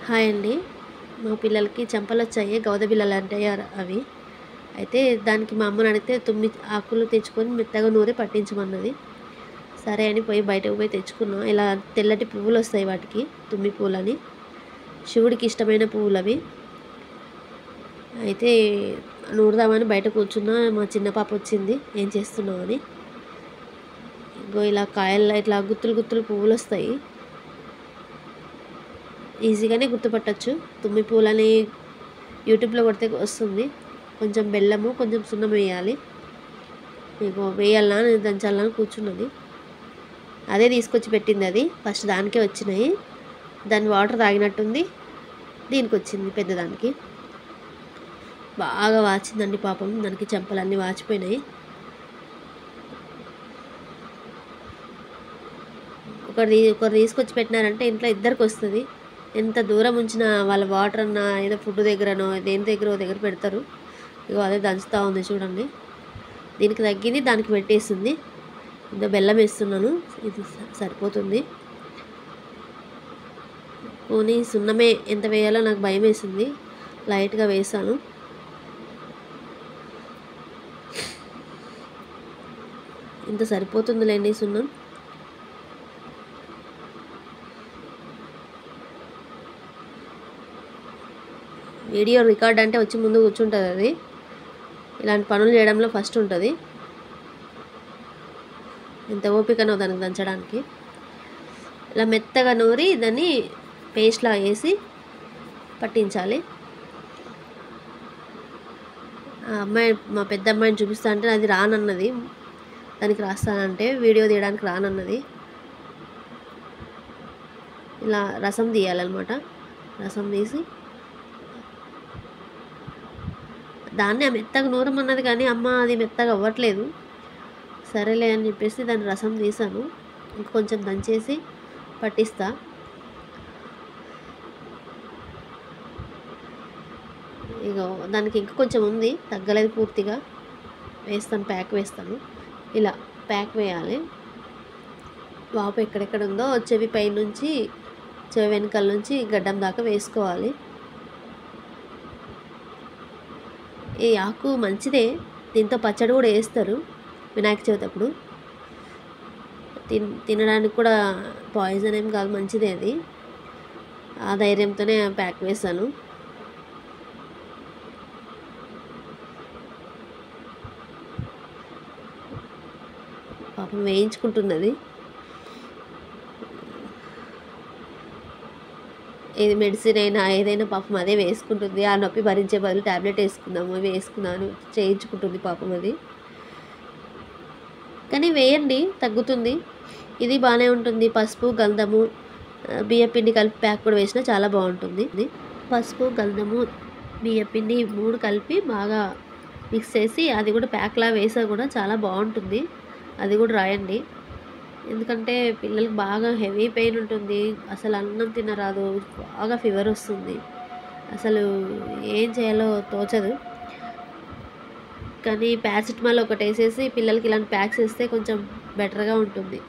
Hi అండి. మా పిల్లలకి చెంపలొచ్చాయి. గవద బిళ్ళలంటాయి అవి. అయితే దానికి మా అమ్మని అడిగితే ఆకులు తెచ్చుకొని మెత్తగా నూరి పట్టించమన్నది. సరే అని బయటకు పోయి తెచ్చుకున్నా. ఇలా తెల్లటి పువ్వులొస్తాయి వాటికి, తుమ్మి పూలని. శివుడికి ఇష్టమైన పువ్వులవి. అయితే నూరుదామని బయట కూర్చున్నా. మా చిన్న పాప వచ్చింది, ఏం చేస్తున్నావు అని. ఇగో ఇలా కాయల్లో ఇట్లా గుత్తులు గుత్తులు పువ్వులొస్తాయి. ఈజీగానే గుర్తుపట్టచ్చు. తుమ్మి పూలని యూట్యూబ్లో కొడితే వస్తుంది. కొంచెం బెల్లము, కొంచెం సున్నం వేయాలి. మీకు వేయాలనా దంచాలని కూర్చున్నది. అదే తీసుకొచ్చి పెట్టింది. అది ఫస్ట్ దానికే వచ్చినాయి. దాని వాటర్ తాగినట్టుంది, దీనికి వచ్చింది పెద్దదానికి. బాగా వాచిందండి పాపం. దానికి చెంపలన్నీ వాచిపోయినాయి. ఒకరు తీసుకొచ్చి పెట్టినారంటే ఇంట్లో ఇద్దరికి వస్తుంది. ఎంత దూరం ఉంచినా వాళ్ళ వాటర్ అన్నా ఏదో ఫుడ్ దగ్గరనో దేని దగ్గర పెడతారు. ఇగో అదే దంచుతూ ఉంది చూడండి. దీనికి తగ్గింది, దానికి పెట్టేస్తుంది. ఇంత బెల్లం వేస్తున్నాను, ఇది సరిపోతుంది. పోనీ సున్నమే ఎంత వేయాలో నాకు భయం వేసింది, లైట్గా వేసాను. ఇంత సరిపోతుందిలేండి సున్నం. వీడియో రికార్డ్ అంటే వచ్చి ముందు కూర్చుంటుంది. అది ఇలాంటి పనులు చేయడంలో ఫస్ట్ ఉంటుంది. ఎంత ఓపికనో దానికి దంచడానికి. ఇలా మెత్తగా నూరి దాన్ని పేస్ట్లా వేసి పట్టించాలి. ఆ అమ్మాయి, మా పెద్ద అమ్మాయిని చూపిస్తా అంటే అది రానన్నది. దానికి రాస్తానంటే వీడియో తీయడానికి రానన్నది. ఇలా రసం తీయాలన్నమాట. రసం తీసి దాన్ని మెత్తగా నూరమన్నది, కానీ అమ్మ అది మెత్తగా అవ్వట్లేదు. సరేలే అని చెప్పేసి దాని రసం తీసాను. ఇంకొంచెం దంచేసి పట్టిస్తా. ఇక దానికి ఇంకా కొంచెం ఉంది, తగ్గలేదు పూర్తిగా. వేస్తాను, ప్యాక్ వేస్తాను. ఇలా ప్యాక్ వేయాలి. వాపు ఎక్కడెక్కడ ఉందో చెవి పై నుంచి, చెవి వెనకాల నుంచి గడ్డం దాకా వేసుకోవాలి. ఈ ఆకు మంచిదే, దీంతో పచ్చడి కూడా వేస్తారు వినాయక చవితి అప్పుడు. తినడానికి కూడా పాయిజన్ ఏం కాదు, మంచిదే అది. ఆ ధైర్యంతోనే ప్యాక్ వేసాను. పాపం వేయించుకుంటున్నది. ఏది మెడిసిన్ అయినా ఏదైనా పాపం అదే వేసుకుంటుంది. ఆ నొప్పి భరించే బదులు ట్యాబ్లెట్ వేసుకుందాము, అవి వేసుకున్నాను చేయించుకుంటుంది పాపం అది. కానీ వేయండి, తగ్గుతుంది. ఇది బాగానే ఉంటుంది. పసుపు, గంధము, బియ్యపిండి కలిపి ప్యాక్ కూడా వేసినా చాలా బాగుంటుంది. పసుపు, గంధము, బియ్యపిండి 3 కలిపి బాగా మిక్స్ చేసి అది కూడా ప్యాక్లా వేసా కూడా చాలా బాగుంటుంది. అది కూడా రాయండి. ఎందుకంటే పిల్లలకి బాగా హెవీ పెయిన్ ఉంటుంది. అసలు అన్నం తినరాదు, బాగా ఫీవర్ వస్తుంది. అసలు ఏం చేయాలో తోచదు. కానీ పారాసిటమాల్ ఒకటి వేసేసి పిల్లలకి ఇలాంటి ప్యాక్స్ వేస్తే కొంచెం బెటర్గా ఉంటుంది.